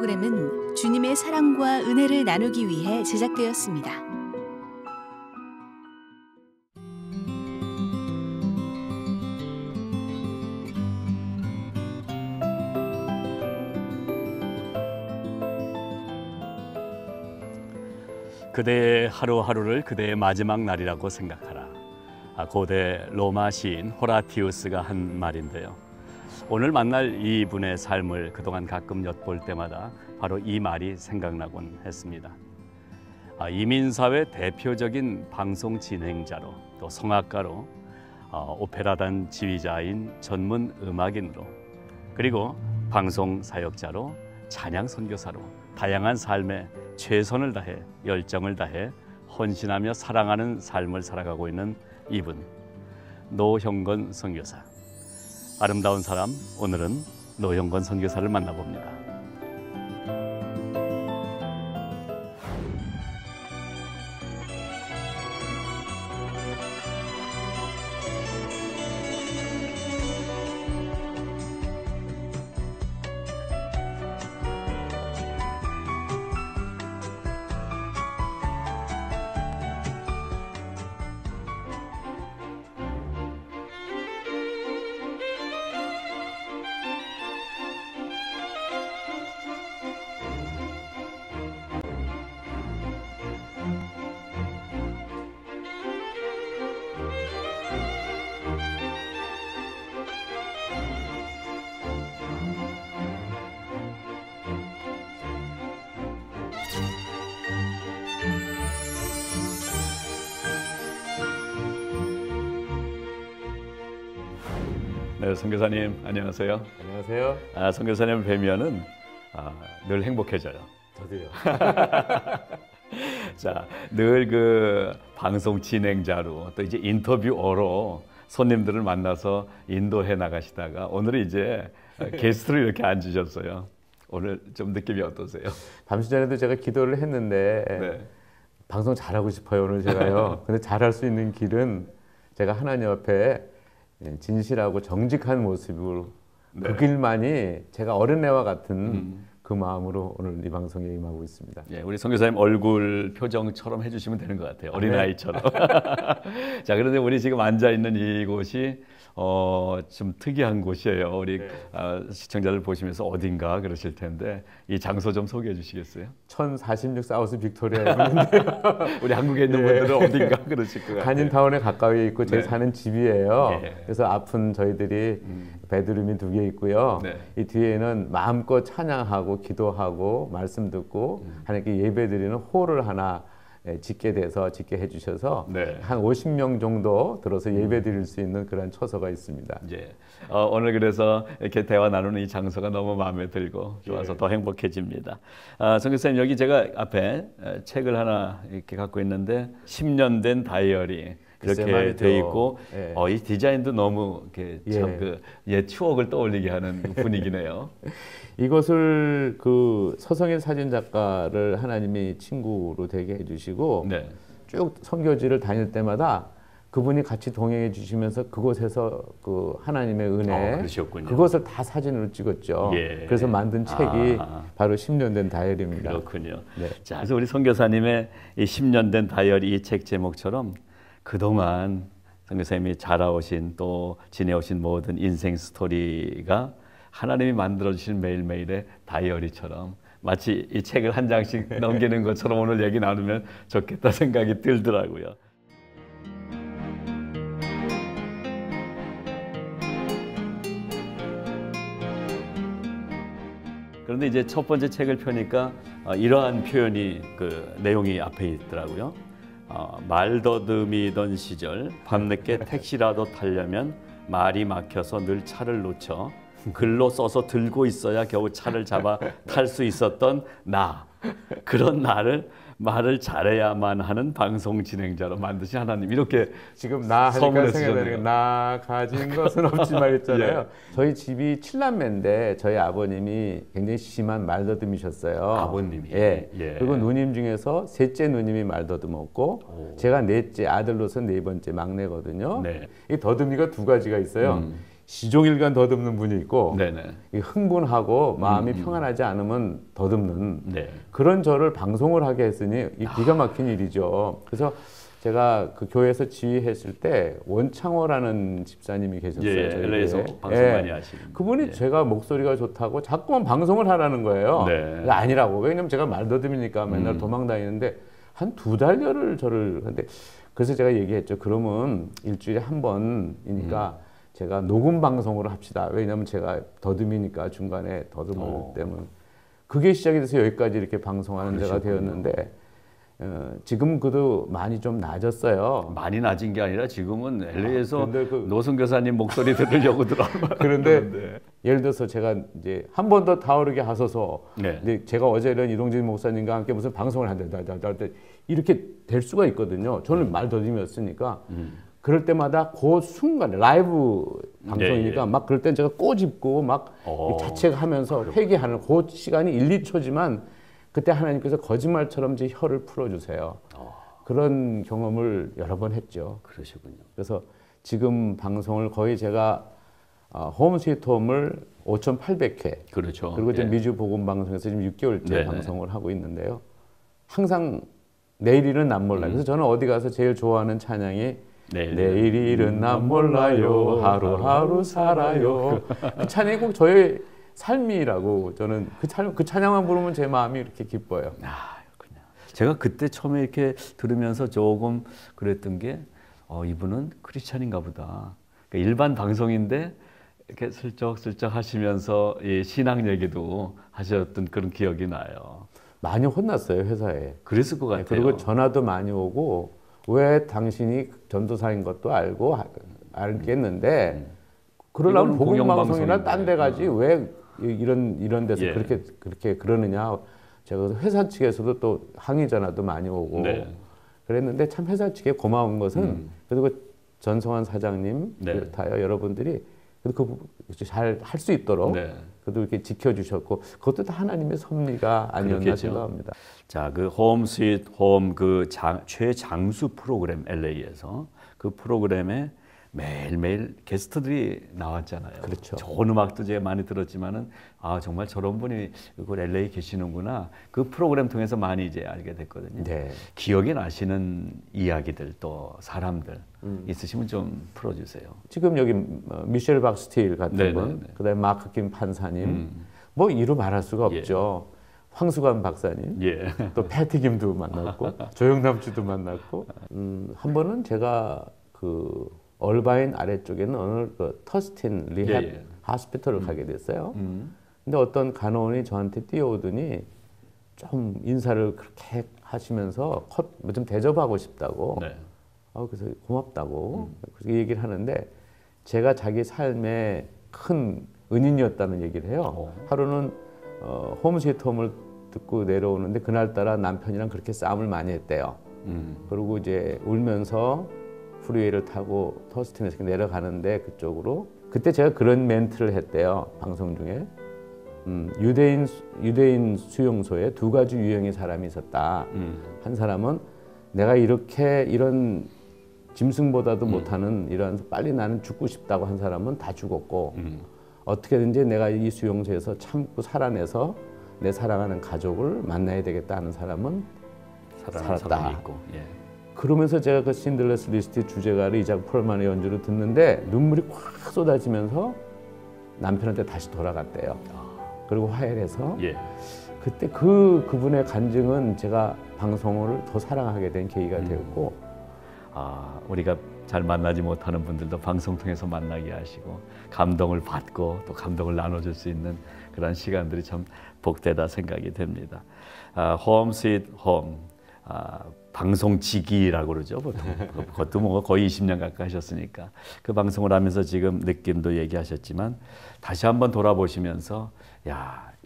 프로그램은 주님의 사랑과 은혜를 나누기 위해 제작되었습니다. 그대의 하루하루를 그대의 마지막 날이라고 생각하라. 고대 로마 시인 호라티우스가 한 말인데요. 오늘 만날 이분의 삶을 그동안 가끔 엿볼 때마다 바로 이 말이 생각나곤 했습니다. 이민사회 대표적인 방송 진행자로 또 성악가로 오페라단 지휘자인 전문 음악인으로 그리고 방송 사역자로 찬양 선교사로 다양한 삶에 최선을 다해 열정을 다해 헌신하며 사랑하는 삶을 살아가고 있는 이분 노형건 선교사. 아름다운 사람, 오늘은 노형건 선교사를 만나봅니다. 네, 선교사님 안녕하세요. 안녕하세요. 선교사님을 뵈면은 늘 행복해져요. 저도요. 자, 늘 그 방송 진행자로 또 이제 인터뷰어로 손님들을 만나서 인도해 나가시다가 오늘 이제 게스트로 이렇게 앉으셨어요. 오늘 좀 느낌이 어떠세요? 잠시 전에도 제가 기도를 했는데 네. 방송 잘하고 싶어요 오늘 제가요. 근데 잘할 수 있는 길은 제가 하나님 앞에 진실하고 정직한 모습으로 네. 그 길만이 제가 어린애와 같은 그 마음으로 오늘 이 방송에 임하고 있습니다. 예, 우리 선교사님 얼굴 표정처럼 해주시면 되는 것 같아요. 어린아이처럼. 자, 그런데 우리 지금 앉아 있는 이곳이 좀 특이한 곳이에요. 우리 시청자들 보시면서 어딘가 그러실 텐데 이 장소 좀 소개해 주시겠어요? 1046 사우스 빅토리아에 있는데요. 우리 한국에 있는 분들은 어딘가 그러실 것 같아요. 한인타운에 가까이 있고 제 네. 사는 집이에요. 네. 그래서 앞은 저희들이 베드룸이 2개 있고요. 네. 이 뒤에는 마음껏 찬양하고 기도하고 말씀 듣고 하나님께 예배드리는 홀을 하나 짓게 해주셔서 네. 한 50명 정도 들어서 예배드릴 수 있는 그런 처소가 있습니다. 예. 오늘 그래서 이렇게 대화 나누는 이 장소가 너무 마음에 들고 좋아서 예. 더 행복해집니다. 선교사님, 여기 제가 앞에 책을 하나 이렇게 갖고 있는데 10년 된 다이어리 이렇게 돼 있고 예. 이 디자인도 너무 이렇게 참 그 옛 추억을 떠올리게 하는 분위기네요. 이것을 그 서성일 사진 작가를 하나님이 친구로 되게 해주시고 네. 쭉 선교지를 다닐 때마다 그분이 같이 동행해 주시면서 그곳에서 그 하나님의 은혜 그것을 다 사진으로 찍었죠. 예. 그래서 만든 책이 바로 10년 된 다이어리입니다. 그렇군요. 네. 자, 그래서 우리 선교사님의 이 10년 된 다이어리 이 책 제목처럼 그동안 선교사님이 자라오신 또 지내오신 모든 인생 스토리가 하나님이 만들어주신 매일매일의 다이어리처럼 마치 이 책을 한 장씩 넘기는 것처럼 오늘 얘기 나누면 좋겠다 생각이 들더라고요. 그런데 이제 첫 번째 책을 펴니까 이러한 표현이 그 내용이 앞에 있더라고요. 말더듬이던 시절 밤늦게 택시라도 타려면 말이 막혀서 늘 차를 놓쳐 글로 써서 들고 있어야 겨우 차를 잡아 탈 수 있었던 나. 그런 나를 말을 잘해야만 하는 방송 진행자로 만드신 하나님. 이렇게 지금 나 하니까 생각나는 나 가진 것은 없지만 했잖아요. 예. 저희 집이 7남매인데 저희 아버님이 굉장히 심한 말더듬이셨어요. 아버님이? 예. 예. 그리고 누님 중에서 셋째 누님이 말더듬었고 제가 넷째 아들로서 네 번째 막내거든요. 네. 이 더듬이가 두 가지가 있어요. 시종일관 더듬는 분이 있고 네네. 흥분하고 마음이 평안하지 않으면 더듬는 네. 그런 저를 방송을 하게 했으니 이 기가 막힌 일이죠. 그래서 제가 그 교회에서 지휘했을 때 원창호라는 집사님이 계셨어요. 예, LA에서 방송 예. 많이 하시는 그분이 예. 제가 목소리가 좋다고 자꾸만 방송을 하라는 거예요. 네. 아니라고. 왜냐면 제가 말 더듬이니까 맨날 도망 다니는데 한 2달여를 저를 근데 그래서 제가 얘기했죠. 그러면 일주일에 한 번이니까 제가 녹음 방송으로 합시다. 왜냐면 제가 더듬이니까 중간에 더듬을 때면 그게 시작이 돼서 여기까지 이렇게 방송하는 데가 되었는데 지금 그도 많이 좀 낮았어요. 많이 낮은 게 아니라 지금은 LA에서 노승 교사님 목소리 들으려고 들어온 그런데 예를 들어서 제가 이제 한 번 더 타오르게 하소서. 네. 이제 제가 어제 이런 이동진 목사님과 함께 무슨 방송을 한다 이렇게 될 수가 있거든요. 저는 말 더듬이었으니까 그럴 때마다 그 순간에 라이브 방송이니까 예. 막 그럴 땐 제가 꼬집고 막 자책하면서 회개하는 그 시간이 1, 2초지만 그때 하나님께서 거짓말처럼 제 혀를 풀어주세요. 그런 경험을 여러 번 했죠. 그러시군요. 그래서 지금 방송을 거의 제가 홈 스위트 홈을 5,800회 그렇죠. 그리고 이제 예. 미주 복음 방송에서 지금 6개월째 네네. 방송을 하고 있는데요. 항상 내일일은 난 몰라요. 그래서 저는 어디 가서 제일 좋아하는 찬양이 내일일은 난 몰라요 하루하루 살아요. 그 찬양이 꼭 저의 삶이라고 저는 그 찬양만 부르면 제 마음이 이렇게 기뻐요. 그렇군요. 제가 그때 처음에 이렇게 들으면서 조금 그랬던 게 이분은 크리스찬인가 보다. 그러니까 일반 방송인데 이렇게 슬쩍슬쩍 하시면서 신앙 얘기도 하셨던 그런 기억이 나요. 많이 혼났어요 회사에. 그랬을 것 같아요. 그리고 전화도 많이 오고 왜 당신이 전도사인 것도 알겠는데 그러려면 복음방송이나 딴 데 가지 왜 이런 데서 예. 그렇게 그러느냐. 제가 회사 측에서도 또 항의 전화도 많이 오고 네. 그랬는데 참 회사 측에 고마운 것은 그리고 전성환 사장님 네. 그렇다요 여러분들이 그래도 잘 할 수 있도록 네. 그래도 이렇게 지켜주셨고 그것도 다 하나님의 섭리가 아니었나 그렇겠죠. 생각합니다. 자, 그 홈 스윗 홈 그 최장수 프로그램 LA에서 그 프로그램에 매일매일 게스트들이 나왔잖아요. 그렇죠. 좋은 음악도 제가 많이 들었지만은 정말 저런 분이 이걸 LA 계시는구나. 그 프로그램 통해서 많이 이제 알게 됐거든요. 네. 기억이 나시는 이야기들 또 사람들 있으시면 좀 풀어주세요. 지금 여기 미셸 박스틸 같은 네네네. 분, 그다음에 마크 킴 판사님, 뭐 이루 말할 수가 없죠. 황수관 박사님, 예. 또 패티 김도 만났고 조영남 씨도 만났고 한 번은 제가 그 얼바인 아래쪽에는 어느 그 터스틴 리헵 하스피털을 가게 됐어요. 근데 어떤 간호원이 저한테 뛰어오더니 좀 인사를 그렇게 하시면서 좀 대접하고 싶다고. 네. 그래서 고맙다고 그렇게 얘기를 하는데 제가 자기 삶의 큰 은인이었다는 얘기를 해요. 하루는 홈 스위트 홈을 듣고 내려오는데 그날따라 남편이랑 그렇게 싸움을 많이 했대요. 그리고 이제 울면서 프리웨이를 타고 터스틴에서 내려가는데 그쪽으로 그때 제가 그런 멘트를 했대요. 방송 중에 유대인 수용소에 두 가지 유형의 사람이 있었다. 한 사람은 내가 이런 짐승보다도 못하는 이런 빨리 나는 죽고 싶다고 한 사람은 다 죽었고 어떻게든지 내가 이 수용소에서 참고 살아내서 내 사랑하는 가족을 만나야 되겠다 하는 사람은 살았다. 있고. 예. 그러면서 제가 그 신들레스 리스트 주제가를 이작 폴만의 연주를 듣는데 눈물이 콱 쏟아지면서 남편한테 다시 돌아갔대요. 그리고 화해를 해서 그때 그분의 간증은 제가 방송을 더 사랑하게 된 계기가 되었고 우리가 잘 만나지 못하는 분들도 방송 통해서 만나게 하시고 감동을 받고 또 감동을 나눠줄 수 있는 그런 시간들이 참 복되다 생각이 됩니다. 홈 스윗 홈 방송지기라고 그러죠 보통. 그것도 뭐 거의 20년 가까이 하셨으니까 그 방송을 하면서 지금 느낌도 얘기하셨지만 다시 한번 돌아보시면서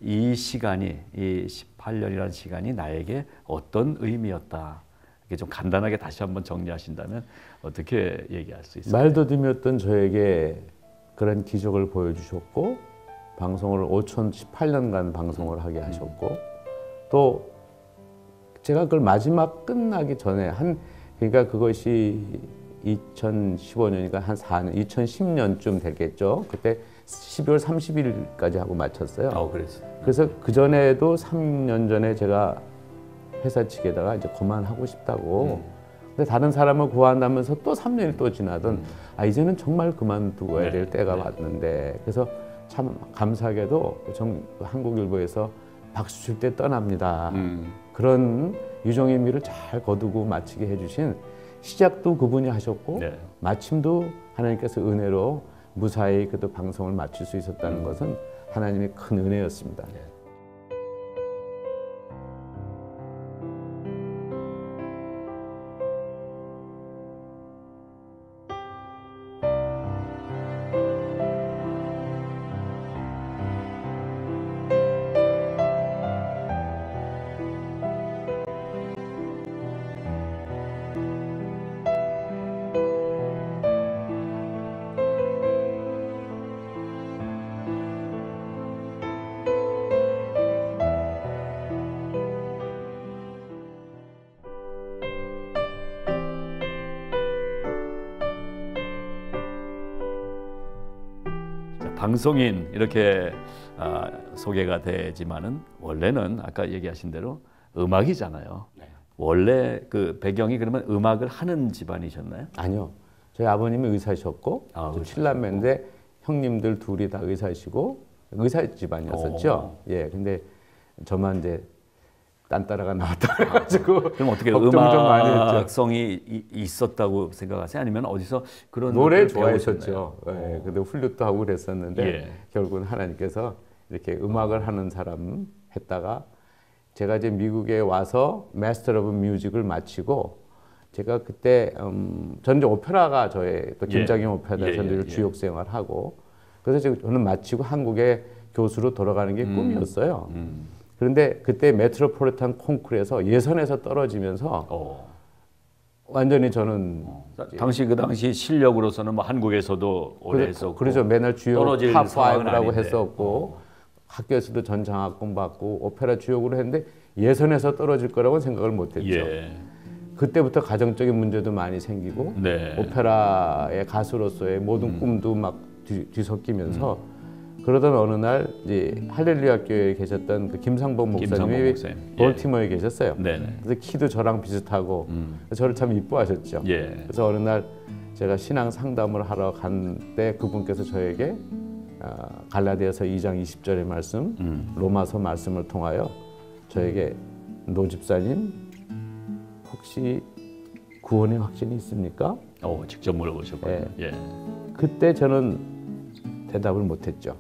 이 시간이 이 18년이라는 시간이 나에게 어떤 의미였다. 이렇게 좀 간단하게 다시 한번 정리하신다면 어떻게 얘기할 수 있을까요? 말더듬이었던 저에게 그런 기적을 보여주셨고 방송을 2018년간 방송을 하게 하셨고 또 제가 그걸 마지막 끝나기 전에 그러니까 그것이 2015년이니까 한 4년, 2010년쯤 되겠죠. 그때 12월 30일까지 하고 마쳤어요. 그래서 그 전에도 3년 전에 제가 회사 측에다가 이제 그만하고 싶다고. 근데 다른 사람을 구한다면서 또 3년이 또 지나던 이제는 정말 그만두어야 될 때가 왔는데 그래서 참 감사하게도 한국일보에서 박수 칠 때 떠납니다. 그런 유종의 미를 잘 거두고 마치게 해주신 시작도 그분이 하셨고 마침도 하나님께서 은혜로 무사히 그래도 방송을 마칠 수 있었다는 것은 하나님의 큰 은혜였습니다. 방송인 이렇게 소개가 되지만은 원래는 아까 얘기하신 대로 음악이잖아요. 원래 그 배경이 그러면 음악을 하는 집안이셨나요? 아니요. 저희 아버님이 의사셨고 칠남매인데 형님들 둘이 다 의사시고 의사 집안이었었죠. 예, 근데 저만 이제 딴따라가 나왔다 그래가지고 그럼 어떻게 음악성이 있었다고 생각하세요? 아니면 어디서 그런 노래 좋아했었죠. 예, 근데 훌륭도 하고 그랬었는데 결국은 하나님께서 이렇게 음악을 하는 사람 했다가 제가 이제 미국에 와서 마스터 오브 뮤직을 마치고 제가 그때 저는 이제 오페라가 저의 또 김장현 오페라에서 늘 주역 생활하고 그래서 저는 마치고 한국에 교수로 돌아가는 게 꿈이었어요. 그런데 그때 메트로폴리탄 콩쿠르에서 예선에서 떨어지면서 완전히 저는 그 당시 실력으로서는 뭐 한국에서도 오래 했었고 그래서 맨날 주역 탑5라고 했었고 학교에서도 전장학금 받고 오페라 주역으로 했는데 예선에서 떨어질 거라고 생각을 못했죠. 그때부터 가정적인 문제도 많이 생기고 오페라의 가수로서의 모든 꿈도 막 뒤섞이면서 그러던 어느 날 이제 할렐루야 교회에 계셨던 그 김상복 목사님이 볼티모어에 계셨어요. 그래서 키도 저랑 비슷하고 저를 참 이뻐하셨죠. 그래서 어느 날 제가 신앙 상담을 하러 간 때 그분께서 저에게 갈라디아서 2장 20절의 말씀, 로마서 말씀을 통하여 저에게 노 집사님 혹시 구원의 확신이 있습니까? 직접 물어보셨군요. 그때 저는 대답을 못했죠.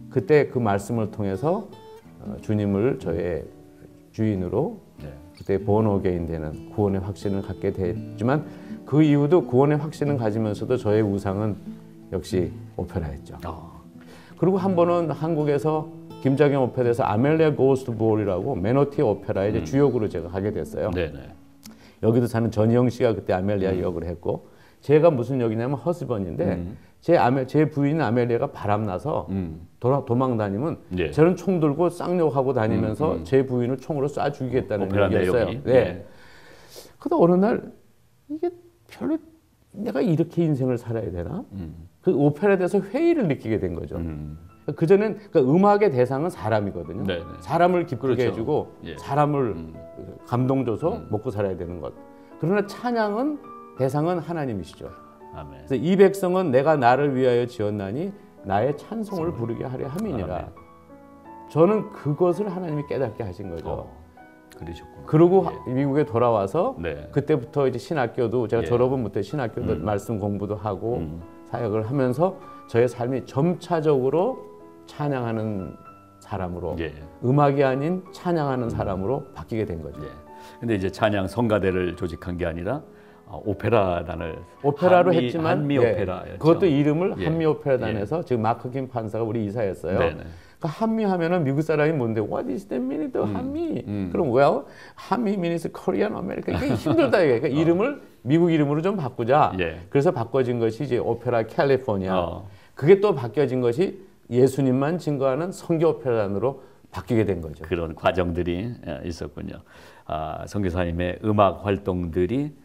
그때 그 말씀을 통해서 주님을 저의 주인으로 그때 born again 되는 구원의 확신을 갖게 됐지만 그 이후도 구원의 확신을 가지면서도 저의 우상은 역시 오페라였죠. 그리고 한 번은 한국에서 김장현 오페라에서 아멜리아 고스트 볼이라고 메노티 오페라의 이제 주역으로 제가 가게 됐어요. 여기도 사는 전희영 씨가 그때 아멜리아 역을 했고 제가 무슨 역이냐면 허스번인데 제 부인 아멜리아가 바람나서 도망 다니면 저는 총 들고 쌍욕하고 다니면서 제 부인을 총으로 쏴 죽이겠다는 얘기였어요. 그런데 어느 날 이게 별로 내가 이렇게 인생을 살아야 되나? 그 오페라에 대해서 회의를 느끼게 된 거죠. 그전엔 음악의 대상은 사람이거든요. 사람을 기쁘게 해주고 사람을 감동 줘서 먹고 살아야 되는 것. 그러나 찬양은 대상은 하나님이시죠. 그래서 이 백성은 내가 나를 위하여 지었나니 나의 찬송을 부르게 하려 함이니라. 저는 그것을 하나님이 깨닫게 하신 거죠. 그러셨구나. 그리고 미국에 돌아와서 그때부터 이제 신학교도 제가 졸업은 못해 신학교도 말씀 공부도 하고 사역을 하면서 저의 삶이 점차적으로 찬양하는 사람으로 음악이 아닌 찬양하는 사람으로 바뀌게 된 거죠. 근데 이제 찬양 성가대를 조직한 게 아니라 오페라로 했지만 한미 오페라였죠. 그것도 이름을 한미 오페라단에서 지금 마크 김 판사가 우리 이사였어요. 그러니까 한미 하면은 미국 사람이 뭔데 What is that meaning to 한미? 그럼 well 한미 means Korean American. 이게 힘들다 이게. 그러니까 이름을 미국 이름으로 좀 바꾸자. 그래서 바꿔진 것이 이제 오페라 캘리포니아. 그게 또 바뀌어진 것이 예수님만 증거하는 선교 오페라단으로 바뀌게 된 거죠. 그런 과정들이 있었군요. 선교사님의 음악 활동들이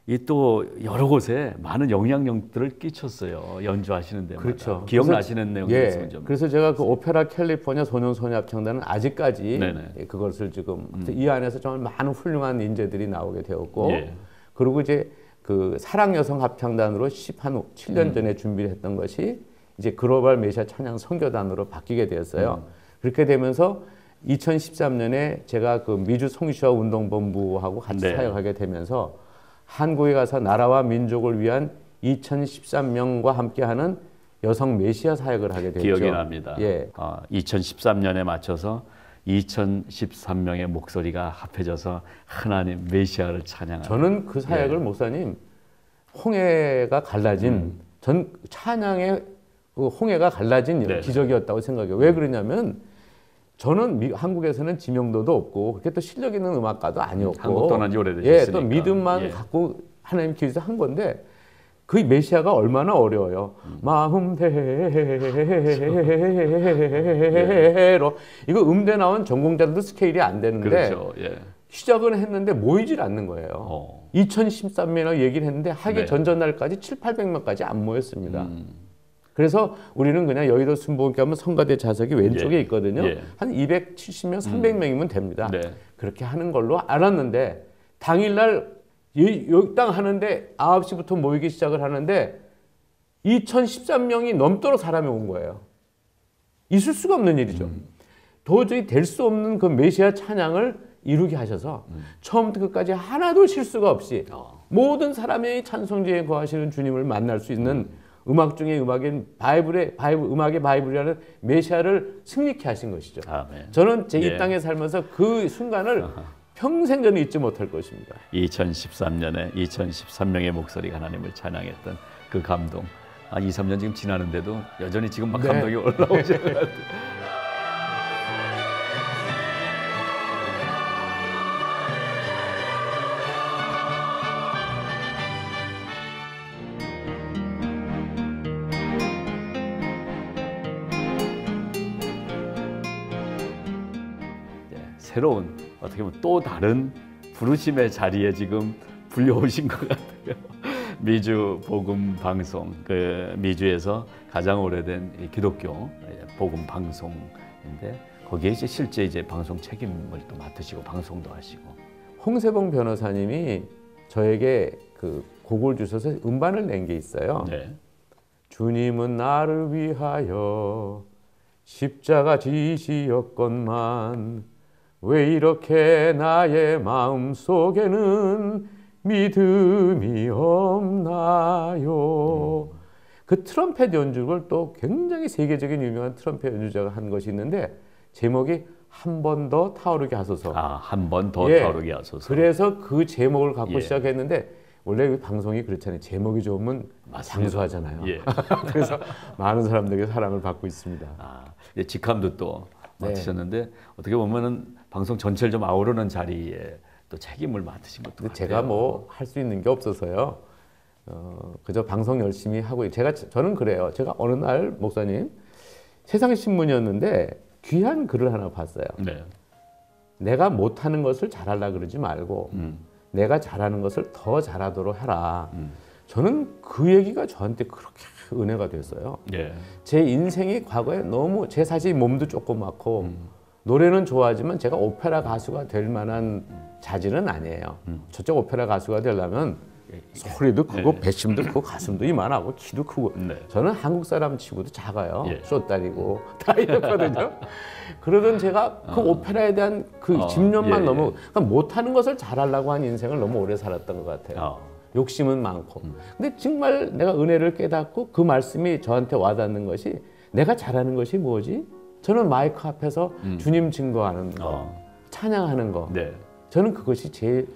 이 또 여러 곳에 많은 영향력들을 끼쳤어요. 연주하시는 데마다. 그렇죠. 기억나시는 내용 있으면 좀. 그래서 제가 그 오페라 캘리포니아 소년소녀 합창단은 아직까지 네네. 그것을 지금 이 안에서 정말 많은 훌륭한 인재들이 나오게 되었고 예. 그리고 이제 그 사랑여성 합창단으로 7년 전에 준비를 했던 것이 이제 글로벌 메시아 찬양 선교단으로 바뀌게 되었어요. 그렇게 되면서 2013년에 제가 그 미주 성시화 운동본부하고 같이 네. 사역하게 되면서 한국에 가서 나라와 민족을 위한 2013명과 함께하는 여성 메시아 사역을 하게 됐죠. 기억이 납니다. 예. 2013년에 맞춰서 2013명의 목소리가 합해져서 하나님 메시아를 찬양하는. 저는 그 사역을 목사님 홍해가 갈라진 전 찬양의 그 홍해가 갈라진 네. 기적이었다고 생각해요. 왜 그러냐면 저는 한국에서는 지명도도 없고 그렇게 또 실력 있는 음악가도 아니었고 한국 떠난 지 오래되셨으니까. 또 믿음만 갖고 하나님 기도해서 한 건데 그 메시아가 얼마나 어려워요. 마음대로 이거 음대 나온 전공자들도 스케일이 안 되는데 그렇죠. 예. 시작은 했는데 모이질 않는 거예요. 2013명이라고 얘기를 했는데 하기 네. 전날까지 700~800명까지 안 모였습니다. 그래서 우리는 그냥 여의도 순복음교회 하면 성가대 좌석이 왼쪽에 예. 있거든요. 예. 한 270명, 300명이면 됩니다. 네. 그렇게 하는 걸로 알았는데 당일날 여당 하는데 9시부터 모이기 시작을 하는데 2013명이 넘도록 사람이 온 거예요. 있을 수가 없는 일이죠. 도저히 될 수 없는 그 메시아 찬양을 이루게 하셔서 처음부터 끝까지 하나도 실수가 없이 모든 사람의 찬송지에 거하시는 주님을 만날 수 있는 음악 중에 음악인 음악의 바이블이라는 메시아를 승리케 하신 것이죠. 아멘. 저는 제 이 예. 땅에 살면서 그 순간을 평생 저는 잊지 못할 것입니다. 2013년에 2013명의 목소리가 하나님을 찬양했던 그 감동. 2, 3년 지금 지나는데도 여전히 지금 막 네. 감동이 올라오시는 것 같아요. 새로운 어떻게 보면 또 다른 부르심의 자리에 지금 불려오신 것 같아요. 미주 복음 방송, 그 미주에서 가장 오래된 이 기독교 복음 방송인데 거기에 이제 실제 이제 방송 책임을 또 맡으시고 방송도 하시고. 홍세봉 변호사님이 저에게 그 곡을 주셔서 음반을 낸 게 있어요. 네. 주님은 나를 위하여 십자가 지시었건만 왜 이렇게 나의 마음 속에는 믿음이 없나요? 그 트럼펫 연주를 또 굉장히 세계적인 유명한 트럼펫 연주자가 한 것이 있는데 제목이 한 번 더 타오르게 하소서. 한 번 더 타오르게 하소서. 그래서 그 제목을 갖고 예. 시작했는데 원래 이 방송이 그렇잖아요. 제목이 좋으면 장수하잖아요. 예. 그래서 많은 사람들에게 사랑을 받고 있습니다. 직함도 또 네. 맡으셨는데 어떻게 보면은 방송 전체를 좀 아우르는 자리에 또 책임을 맡으신 것도 같아요. 제가 뭐 할 수 있는 게 없어서요. 그저 방송 열심히 하고 저는 그래요. 제가 어느 날 목사님 세상신문이었는데 귀한 글을 하나 봤어요. 네. 내가 못하는 것을 잘하려고 그러지 말고 내가 잘하는 것을 더 잘하도록 해라. 저는 그 얘기가 저한테 그렇게 은혜가 됐어요. 예. 제 인생이 과거에 너무 제 사실 몸도 조그맣고 노래는 좋아하지만 제가 오페라 가수가 될 만한 자질은 아니에요. 저쪽 오페라 가수가 되려면 소리도 크고 네. 배심도 크고 가슴도 이만하고 키도 크고 네. 저는 한국 사람 치고도 작아요. 예. 숏다리고 다 이랬거든요. 그러던 제가 그 오페라에 대한 그 집념만 예, 너무 그러니까 못하는 것을 잘하려고 한 인생을 너무 오래 살았던 것 같아요. 욕심은 많고. 근데 정말 내가 은혜를 깨닫고 그 말씀이 저한테 와닿는 것이 내가 잘하는 것이 뭐지? 저는 마이크 앞에서 주님 증거하는 거, 찬양하는 거. 네. 저는 그것이 제일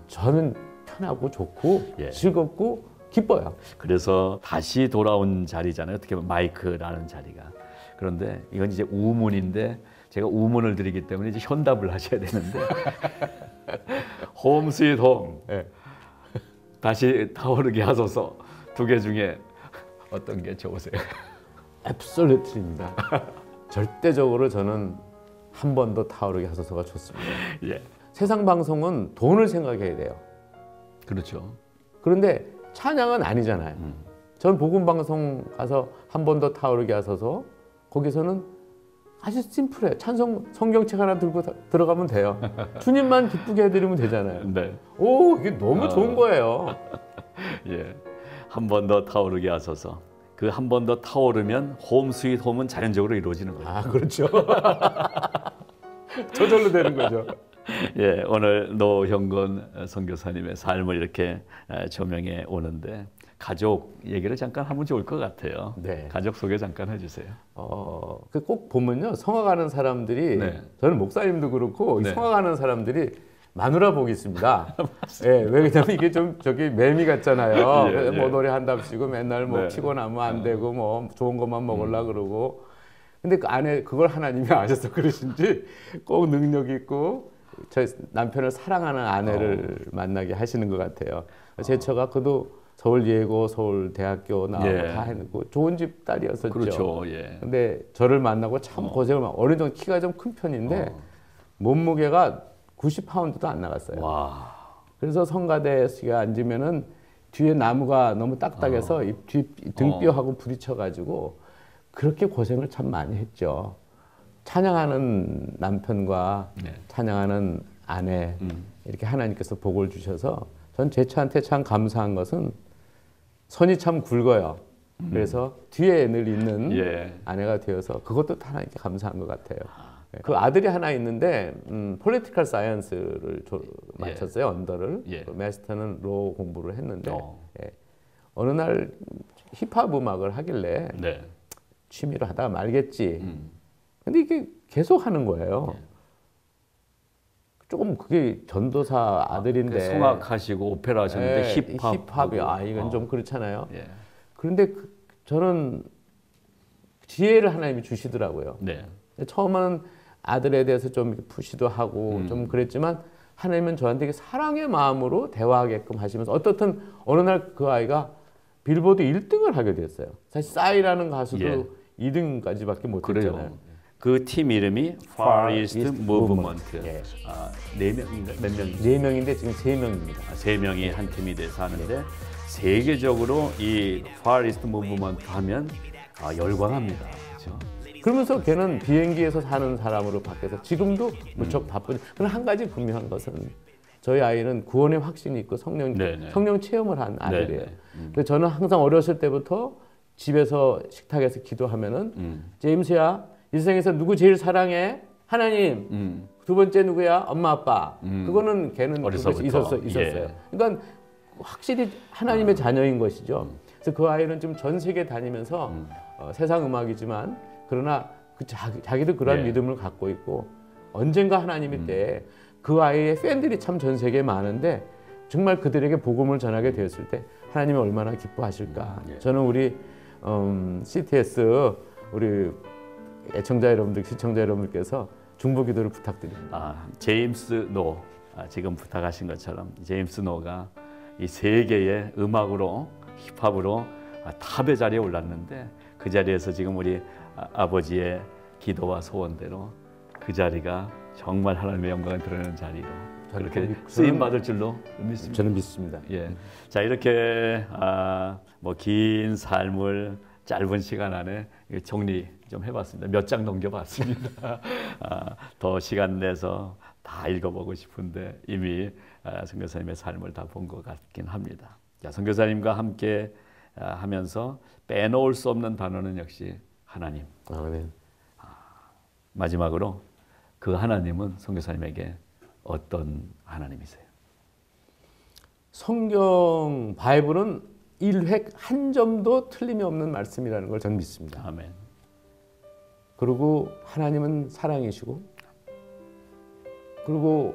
저는 편하고 좋고 예. 즐겁고 기뻐요. 그래서 다시 돌아온 자리잖아요. 어떻게 보면 마이크라는 자리가. 그런데 이건 이제 우문인데 제가 우문을 드리기 때문에 이제 현답을 하셔야 되는데 홈 스윗 홈. 네. 다시 타오르게 하소서. 두 개 중에 어떤 게 좋으세요? 앱솔루트입니다. 절대적으로 저는 한 번 더 타오르게 하소서가 좋습니다. 예. 세상 방송은 돈을 생각해야 돼요. 그렇죠. 그런데 찬양은 아니잖아요. 전 복음방송 가서 한 번 더 타오르게 하소서 거기서는 아주 심플해요. 찬송 성경책 하나 들고 들어가면 돼요. 주님만 기쁘게 해드리면 되잖아요. 네. 오, 이게 너무 좋은 거예요. 예. 한 번 더 타오르게 하소서. 그 한 번 더 타오르면 홈 스윗 홈은 자연적으로 이루어지는 거예요. 아, 그렇죠. 저절로 되는 거죠. 예, 오늘 노형건 선교사님의 삶을 이렇게 조명해 오는데 가족 얘기를 잠깐 하면 좋을 것 같아요. 네. 가족 소개 잠깐 해주세요. 꼭 보면요, 성화 가는 사람들이 네. 저는 목사님도 그렇고 네. 성화 가는 사람들이 마누라 복이 있습니다. 예, 왜냐면 이게 좀 저기 매미 같잖아요. 예, 뭐 예. 노래 한답시고 맨날 뭐 네. 피곤하면 안 되고 뭐 좋은 것만 먹으려 그러고. 근데 그 안에 그걸 하나님이 아셔서 그러신지 꼭 능력 있고 저 남편을 사랑하는 아내를 만나게 하시는 것 같아요. 제 처가 그도 서울 예고, 서울 대학교 나오고 예. 다 해놓고 좋은 집 딸이었었죠. 그렇죠. 예. 근데 저를 만나고 참 고생을 많이. 어느 정도 키가 좀 큰 편인데 몸무게가 90파운드도 안 나갔어요. 와. 그래서 성가대에 앉으면은 뒤에 나무가 너무 딱딱해서 뒤 등뼈하고 부딪혀가지고 그렇게 고생을 참 많이 했죠. 찬양하는 남편과 네. 찬양하는 아내 이렇게 하나님께서 복을 주셔서 전 제 차한테 참 감사한 것은 선이 참 굵어요. 그래서 뒤에 늘 있는 예. 아내가 되어서 그것도 하나님께 감사한 것 같아요. 그 아들이 하나 있는데 폴리티컬 사이언스를 마쳤어요. 언더를. 예. 마스터는 로 공부를 했는데 예. 어느 날 힙합 음악을 하길래 네. 취미로 하다가 말겠지. 근데 이게 계속 하는 거예요. 조금 그게 전도사 아들인데 성악하시고 오페라 하셨는데 힙합이 이건 좀 그렇잖아요. 예. 그런데 저는 지혜를 하나님이 주시더라고요. 네. 처음에는 아들에 대해서 좀 푸시도 하고 좀 그랬지만 하나님은 저한테 사랑의 마음으로 대화하게끔 하시면서 어떻든 어느 날 그 아이가 빌보드 1등을 하게 됐어요. 사실 싸이라는 가수도 예. 2등까지밖에 못했잖아요. 그래요. 그 팀 이름이 Far East Movement. 예. 네 명인가 몇 명인가? 4명인데 지금 3명입니다. 세 명이 한 팀이 돼서 하는데 세계적으로 이 Far East Movement 하면 열광합니다. 그렇죠? 그러면서 걔는 비행기에서 사는 사람으로 바뀌어서 지금도 무척 바쁜. 그러나 한 가지 분명한 것은 저희 아이는 구원의 확신이 있고 성령 체험을 한 아들이에요. 그래서 저는 항상 어렸을 때부터 집에서 식탁에서 기도하면은 제임스야, 이 세상에서 누구 제일 사랑해? 하나님. 두 번째 누구야? 엄마 아빠. 그거는 걔는 있었어요. 예. 그러니까 확실히 하나님의 자녀인 것이죠. 그래서 그 아이는 지금 전 세계 다니면서 세상 음악이지만 그러나 자기도 그러한 믿음을 갖고 있고 언젠가 하나님이 때 그 아이의 팬들이 참 전 세계에 많은데 정말 그들에게 복음을 전하게 되었을 때 하나님이 얼마나 기뻐하실까. 저는 우리 CTS 우리 애청자 여러분들, 시청자 여러분들께서 중보 기도를 부탁드립니다. 제임스 노 지금 부탁하신 것처럼 제임스 노가 이 세계의 음악으로 힙합으로 탑의 자리에 올랐는데 그 자리에서 지금 우리 아버지의 기도와 소원대로 그 자리가 정말 하나님의 영광을 드러내는 자리로 그렇게 쓰임 받을 줄로 믿습니다. 저는 믿습니다. 예, 자 이렇게 뭐 긴 삶을 짧은 시간 안에 정리 좀 해봤습니다. 몇 장 넘겨봤습니다. 더 시간 내서 다 읽어보고 싶은데 이미 선교사님의 삶을 다 본 것 같긴 합니다. 자, 선교사님과 함께 하면서 빼놓을 수 없는 단어는 역시 하나님. 아멘. 마지막으로 그 하나님은 선교사님에게 어떤 하나님이세요? 성경 바이블은 1획 한 점도 틀림이 없는 말씀이라는 걸 저는 믿습니다. 아멘. 그리고 하나님은 사랑이시고 그리고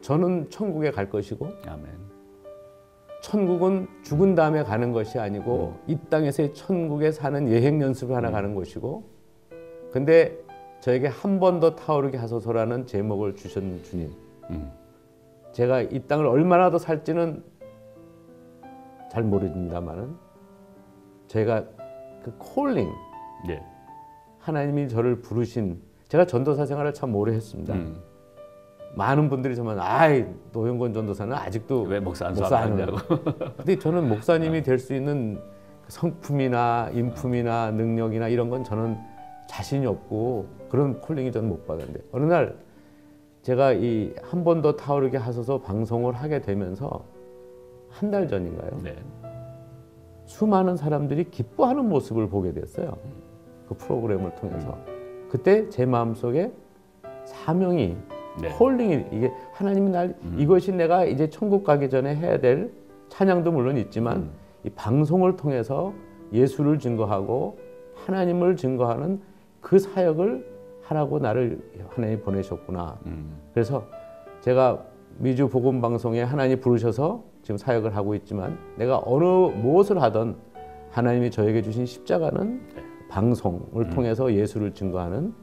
저는 천국에 갈 것이고 아멘. 천국은 죽은 다음에 가는 것이 아니고 이 땅에서의 천국에 사는 여행 연습을 하러 가는 것이고 근데 저에게 한 번 더 타오르게 하소서라는 제목을 주신 주님. 제가 이 땅을 얼마나 더 살지는 잘 모릅니다만은 제가 그 콜링 하나님이 저를 부르신 제가 전도사 생활을 참 오래 했습니다. 많은 분들이 정말 아이 노영권 전도사는 아직도 왜 목사 안 하느냐고. 근데 저는 목사님이 될 수 있는 성품이나 인품이나 능력이나 이런 건 저는 자신이 없고 그런 콜링이 저는 못 받았는데 어느 날 제가 이 한 번 더 타오르게 하소서 방송을 하게 되면서 한 달 전인가요? 네. 수많은 사람들이 기뻐하는 모습을 보게 됐어요. 그 프로그램을 통해서. 그때 제 마음속에 사명이 네. 콜링이 이게 하나님이 날 이것이 내가 이제 천국 가기 전에 해야 될 찬양도 물론 있지만 이 방송을 통해서 예수를 증거하고 하나님을 증거하는 그 사역을 하라고 나를 하나님이 보내셨구나. 그래서 제가 미주 복음 방송에 하나님이 부르셔서 지금 사역을 하고 있지만 내가 어느 무엇을 하든 하나님이 저에게 주신 십자가는 방송을 통해서 예수를 증거하는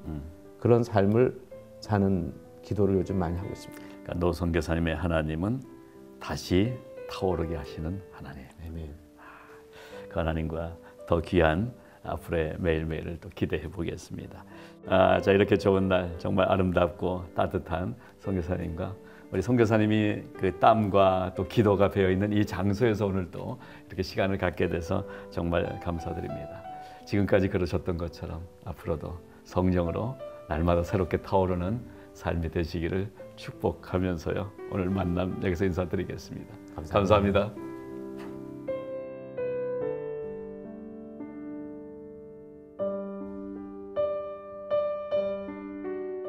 그런 삶을 사는 기도를 요즘 많이 하고 있습니다. 그러니까 노 선교사님의 하나님은 다시 타오르게 하시는 하나님. 아멘. 그 하나님과 더 귀한 앞으로의 매일매일을 또 기대해 보겠습니다. 자, 이렇게 좋은 날 정말 아름답고 따뜻한 선교사님과 우리 선교사님이 그 땀과 또 기도가 배어 있는 이 장소에서 오늘 또 이렇게 시간을 갖게 돼서 정말 감사드립니다. 지금까지 그러셨던 것처럼 앞으로도 성령으로 날마다 새롭게 타오르는 삶이 되시기를 축복하면서요. 오늘 만남 여기서 인사드리겠습니다. 감사합니다.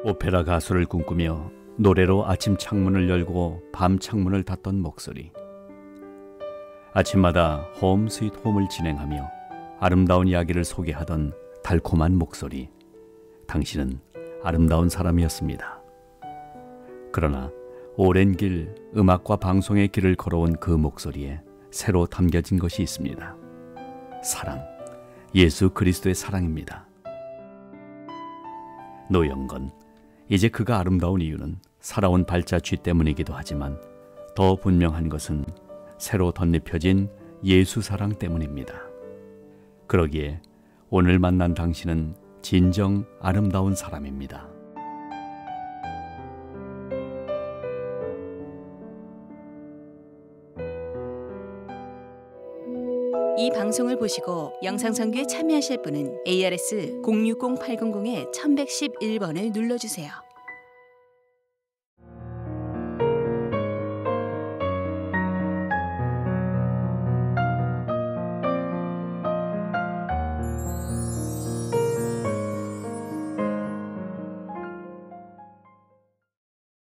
오페라 가수를 꿈꾸며 노래로 아침 창문을 열고 밤 창문을 닫던 목소리. 아침마다 홈 스윗 홈을 진행하며 아름다운 이야기를 소개하던 달콤한 목소리. 당신은 아름다운 사람이었습니다. 그러나 오랜 길 음악과 방송의 길을 걸어온 그 목소리에 새로 담겨진 것이 있습니다. 사랑, 예수 그리스도의 사랑입니다. 노영건, 이제 그가 아름다운 이유는 살아온 발자취 때문이기도 하지만 더 분명한 것은 새로 덧입혀진 예수 사랑 때문입니다. 그러기에 오늘 만난 당신은 진정 아름다운 사람입니다. 이 방송을 보시고 영상선교에 참여하실 분은 ARS 060-800-1111번을 눌러주세요.